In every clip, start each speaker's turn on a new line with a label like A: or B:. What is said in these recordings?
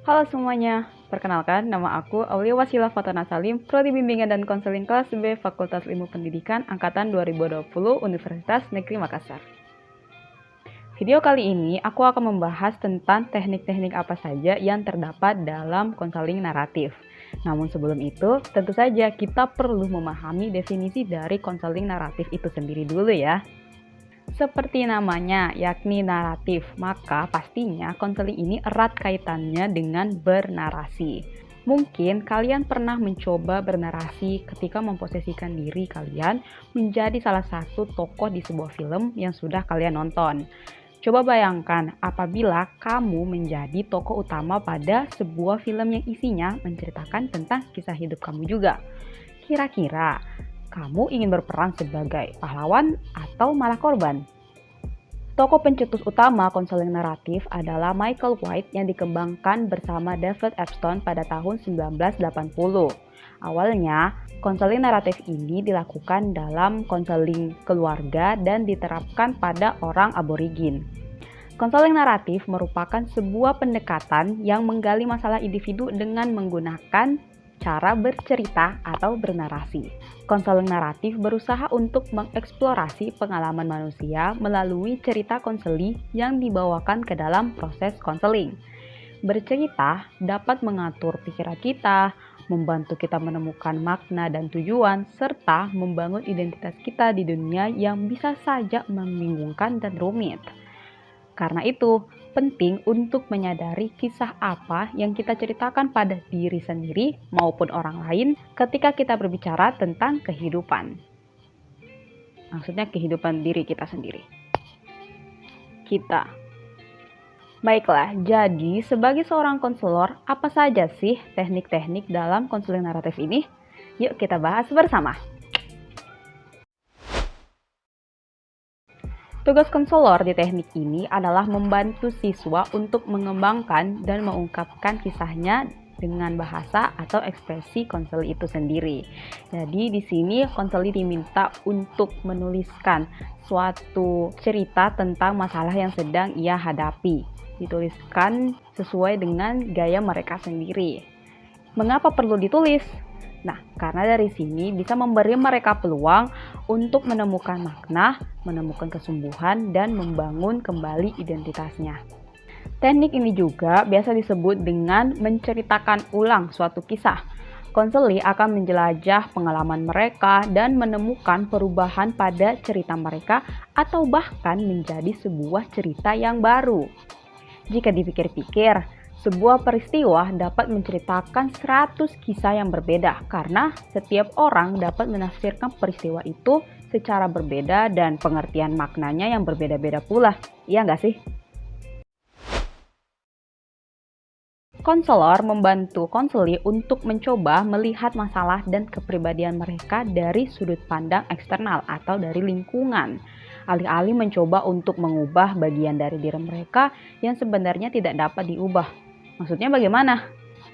A: Halo semuanya, perkenalkan nama aku Aulia Wasila Fatana Salim, Prodi Bimbingan dan Konseling kelas B Fakultas Ilmu Pendidikan Angkatan 2020 Universitas Negeri Makassar. Video kali ini aku akan membahas tentang teknik-teknik apa saja yang terdapat dalam konseling naratif. Namun sebelum itu, tentu saja kita perlu memahami definisi dari konseling naratif itu sendiri dulu ya. Seperti namanya, yakni naratif, maka pastinya konseling ini erat kaitannya dengan bernarasi. Mungkin kalian pernah mencoba bernarasi ketika memposisikan diri kalian menjadi salah satu tokoh di sebuah film yang sudah kalian nonton. Coba bayangkan apabila kamu menjadi tokoh utama pada sebuah film yang isinya menceritakan tentang kisah hidup kamu juga. Kira-kira kamu ingin berperan sebagai pahlawan atau malah korban? Tokoh pencetus utama konseling naratif adalah Michael White yang dikembangkan bersama David Epstein pada tahun 1980. Awalnya, konseling naratif ini dilakukan dalam konseling keluarga dan diterapkan pada orang aborigin. Konseling naratif merupakan sebuah pendekatan yang menggali masalah individu dengan menggunakan cara bercerita atau bernarasi. Konseling naratif berusaha untuk mengeksplorasi pengalaman manusia melalui cerita konseli yang dibawakan ke dalam proses konseling. Bercerita dapat mengatur pikiran kita, membantu kita menemukan makna dan tujuan, serta membangun identitas kita di dunia yang bisa saja membingungkan dan rumit. Karena itu, penting untuk menyadari kisah apa yang kita ceritakan pada diri sendiri maupun orang lain ketika kita berbicara tentang kehidupan. Maksudnya kehidupan diri kita sendiri. Baiklah, jadi sebagai seorang konselor, apa saja sih teknik-teknik dalam konseling naratif ini? Yuk kita bahas bersama. Tugas konselor di teknik ini adalah membantu siswa untuk mengembangkan dan mengungkapkan kisahnya dengan bahasa atau ekspresi konseli itu sendiri. Jadi di sini konseli diminta untuk menuliskan suatu cerita tentang masalah yang sedang ia hadapi. Dituliskan sesuai dengan gaya mereka sendiri. Mengapa perlu ditulis? Nah, karena dari sini bisa memberi mereka peluang untuk menemukan makna, menemukan kesembuhan, dan membangun kembali identitasnya. Teknik ini juga biasa disebut dengan menceritakan ulang suatu kisah. Konseli akan menjelajah pengalaman mereka dan menemukan perubahan pada cerita mereka atau bahkan menjadi sebuah cerita yang baru. Jika dipikir-pikir, sebuah peristiwa dapat menceritakan 100 kisah yang berbeda karena setiap orang dapat menafsirkan peristiwa itu secara berbeda dan pengertian maknanya yang berbeda-beda pula. Iya nggak sih? Konselor membantu konseli untuk mencoba melihat masalah dan kepribadian mereka dari sudut pandang eksternal atau dari lingkungan. Alih-alih mencoba untuk mengubah bagian dari diri mereka yang sebenarnya tidak dapat diubah. Maksudnya bagaimana?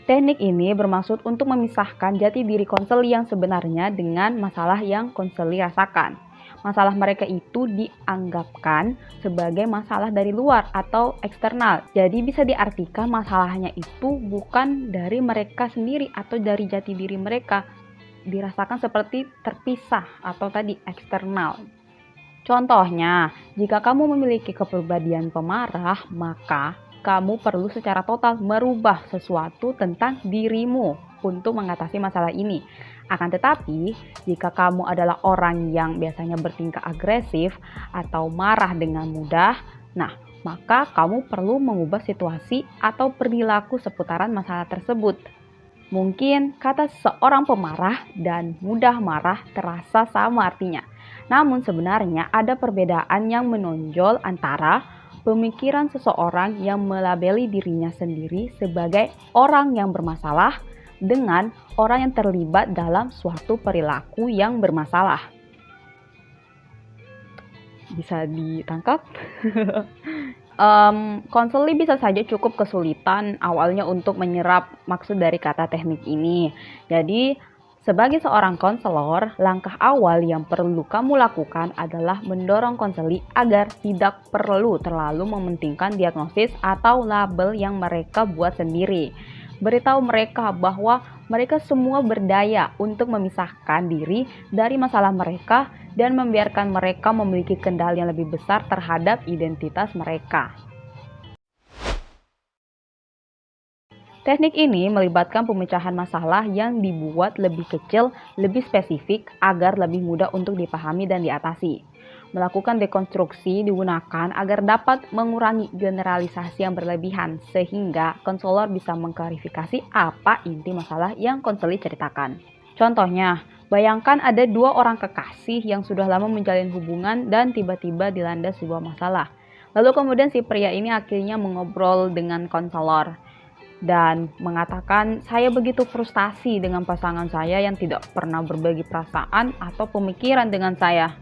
A: Teknik ini bermaksud untuk memisahkan jati diri konseli yang sebenarnya dengan masalah yang konseli rasakan. Masalah mereka itu dianggapkan sebagai masalah dari luar atau eksternal. Jadi bisa diartikan masalahnya itu bukan dari mereka sendiri atau dari jati diri mereka. Dirasakan seperti terpisah atau tadi eksternal. Contohnya, jika kamu memiliki kepribadian pemarah, maka kamu perlu secara total merubah sesuatu tentang dirimu untuk mengatasi masalah ini. Akan tetapi, jika kamu adalah orang yang biasanya bertingkah agresif atau marah dengan mudah, maka kamu perlu mengubah situasi atau perilaku seputaran masalah tersebut. Mungkin kata seorang pemarah dan mudah marah terasa sama artinya. Namun sebenarnya ada perbedaan yang menonjol antara pemikiran seseorang yang melabeli dirinya sendiri sebagai orang yang bermasalah dengan orang yang terlibat dalam suatu perilaku yang bermasalah. Bisa ditangkap? Konseli bisa saja cukup kesulitan awalnya untuk menyerap maksud dari kata teknik ini. Jadi Sebagai seorang konselor, langkah awal yang perlu kamu lakukan adalah mendorong konseli agar tidak perlu terlalu mementingkan diagnosis atau label yang mereka buat sendiri. Beritahu mereka bahwa mereka semua berdaya untuk memisahkan diri dari masalah mereka dan membiarkan mereka memiliki kendali yang lebih besar terhadap identitas mereka. Teknik ini melibatkan pemecahan masalah yang dibuat lebih kecil, lebih spesifik, agar lebih mudah untuk dipahami dan diatasi. Melakukan dekonstruksi digunakan agar dapat mengurangi generalisasi yang berlebihan, sehingga konselor bisa mengklarifikasi apa inti masalah yang konseli ceritakan. Contohnya, bayangkan ada dua orang kekasih yang sudah lama menjalin hubungan dan tiba-tiba dilanda sebuah masalah. Lalu kemudian si pria ini akhirnya mengobrol dengan konselor dan mengatakan, saya begitu frustasi dengan pasangan saya yang tidak pernah berbagi perasaan atau pemikiran dengan saya.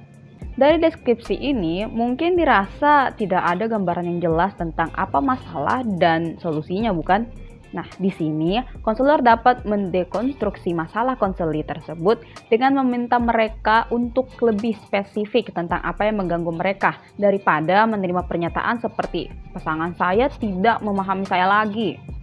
A: Dari deskripsi ini mungkin dirasa tidak ada gambaran yang jelas tentang apa masalah dan solusinya, bukan? Nah, di sini konselor dapat mendekonstruksi masalah konseli tersebut dengan meminta mereka untuk lebih spesifik tentang apa yang mengganggu mereka daripada menerima pernyataan seperti pasangan saya tidak memahami saya lagi.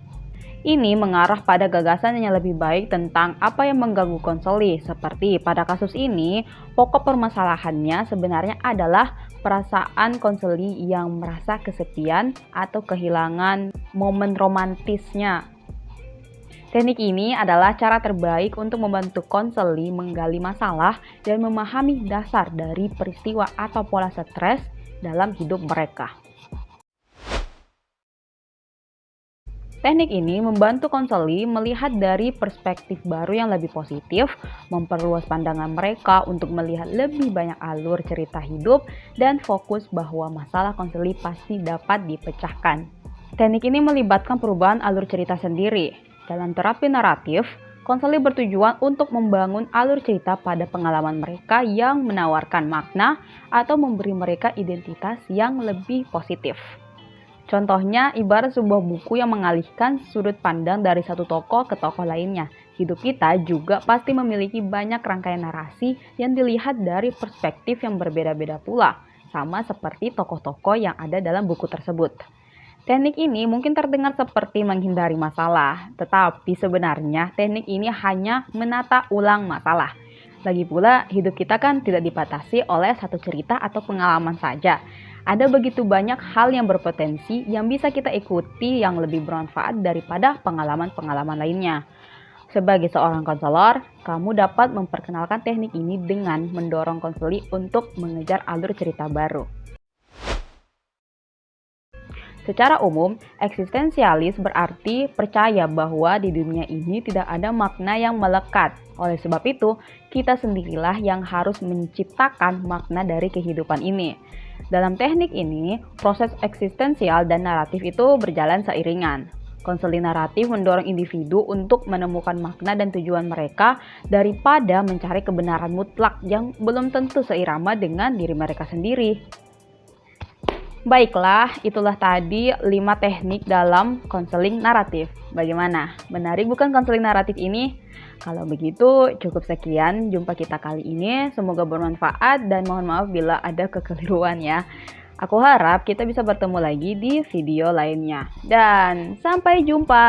A: Ini mengarah pada gagasan yang lebih baik tentang apa yang mengganggu konseli. Seperti pada kasus ini, pokok permasalahannya sebenarnya adalah perasaan konseli yang merasa kesepian atau kehilangan momen romantisnya. Teknik ini adalah cara terbaik untuk membantu konseli menggali masalah dan memahami dasar dari peristiwa atau pola stres dalam hidup mereka. Teknik ini membantu konseli melihat dari perspektif baru yang lebih positif, memperluas pandangan mereka untuk melihat lebih banyak alur cerita hidup, dan fokus bahwa masalah konseli pasti dapat dipecahkan. Teknik ini melibatkan perubahan alur cerita sendiri. Dalam terapi naratif, konseli bertujuan untuk membangun alur cerita pada pengalaman mereka yang menawarkan makna atau memberi mereka identitas yang lebih positif. Contohnya, ibarat sebuah buku yang mengalihkan sudut pandang dari satu tokoh ke tokoh lainnya. Hidup kita juga pasti memiliki banyak rangkaian narasi yang dilihat dari perspektif yang berbeda-beda pula, sama seperti tokoh-tokoh yang ada dalam buku tersebut. Teknik ini mungkin terdengar seperti menghindari masalah, tetapi sebenarnya teknik ini hanya menata ulang masalah. Lagi pula, hidup kita kan tidak dibatasi oleh satu cerita atau pengalaman saja. Ada begitu banyak hal yang berpotensi yang bisa kita ikuti yang lebih bermanfaat daripada pengalaman-pengalaman lainnya. Sebagai seorang konselor, kamu dapat memperkenalkan teknik ini dengan mendorong konseli untuk mengejar alur cerita baru. Secara umum, eksistensialis berarti percaya bahwa di dunia ini tidak ada makna yang melekat. Oleh sebab itu, kita sendirilah yang harus menciptakan makna dari kehidupan ini. Dalam teknik ini, proses eksistensial dan naratif itu berjalan seiringan. Konseling naratif mendorong individu untuk menemukan makna dan tujuan mereka daripada mencari kebenaran mutlak yang belum tentu seirama dengan diri mereka sendiri. Baiklah, itulah tadi 5 teknik dalam konseling naratif. Bagaimana? Menarik bukan konseling naratif ini? Kalau begitu, cukup sekian jumpa kita kali ini. Semoga bermanfaat dan mohon maaf bila ada kekeliruan ya. Aku harap kita bisa bertemu lagi di video lainnya. Dan sampai jumpa!